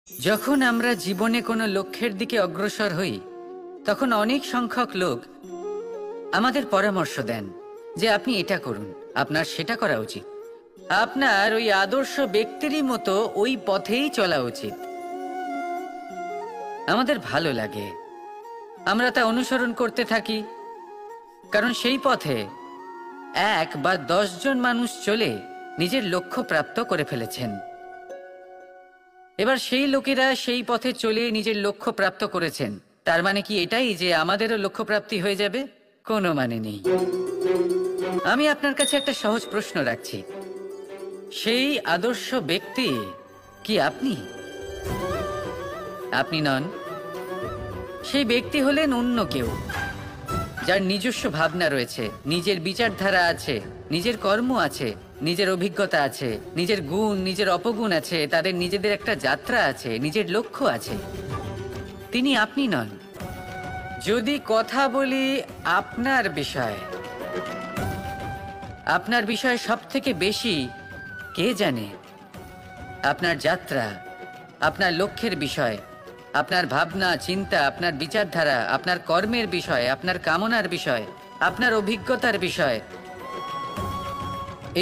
যখন আমরা জীবনে কোনো লক্ষ্যের দিকে অগ্রসর হই তখন অনেক সংখ্যক লোক আমাদের পরামর্শ দেন যে আপনি এটা করুন, আপনার সেটা করা উচিত, আপনার ওই আদর্শ ব্যক্তিরই মতো ওই পথেই চলা উচিত। আমাদের ভালো লাগে, আমরা তা অনুসরণ করতে থাকি, কারণ সেই পথে 1 বা 10 জন মানুষ চলে নিজের লক্ষ্য প্রাপ্ত করে ফেলেছেন। এবার সেই লোকেরা সেই পথে চলে নিজের লক্ষ্য প্রাপ্ত করেছেন, তার মানে কি এটাই যে আমাদেরও লক্ষ্য প্রাপ্তি হয়ে যাবে? কোনো মানে নেই। আমি আপনার কাছে একটা সহজ প্রশ্ন রাখছি, সেই আদর্শ ব্যক্তি কি আপনি? আপনি নন। সেই ব্যক্তি হলেন অন্য কেউ, যার নিজস্ব ভাবনা রয়েছে, নিজের বিচারধারা আছে, নিজের কর্ম আছে, নিজের অভিজ্ঞতা আছে, নিজের গুণ নিজের অপগুণ আছে, তাদের নিজেদের একটা যাত্রা আছে, নিজের লক্ষ্য আছে। তিনি আপনি নন। যদি কথা বলি আপনার বিষয়ে, আপনার বিষয়ে সব থেকে বেশি কে জানে? আপনার যাত্রা, আপনার লক্ষ্যের বিষয়, আপনার ভাবনা চিন্তা, আপনার বিচারধারা, আপনার কর্মের বিষয়, আপনার কামনার বিষয়, আপনার অভিজ্ঞতার বিষয়,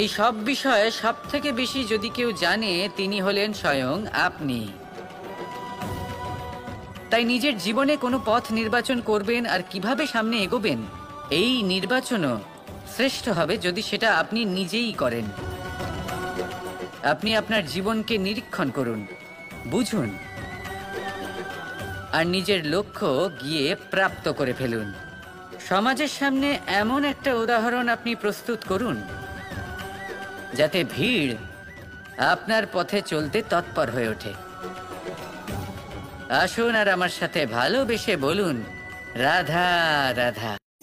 এই সব বিষয়ে সব থেকে বেশি যদি কেউ জানে তিনি হলেন স্বয়ং আপনি। তাই নিজের জীবনে কোনো পথ নির্বাচন করবেন আর কিভাবে সামনে এগোবেন, এই নির্বাচনও শ্রেষ্ঠ হবে যদি সেটা আপনি নিজেই করেন। আপনি আপনার জীবনকে নিরীক্ষণ করুন, বুঝুন, আর নিজের লক্ষ্য গিয়ে প্রাপ্ত করে ফেলুন। সমাজের সামনে এমন একটা উদাহরণ আপনি প্রস্তুত করুন যাতে ভিড় আপনার পথে চলতে তৎপর হয়ে ওঠে। আসুন আর আমার সাথে ভালোবেসে বলুন, রাধা রাধা।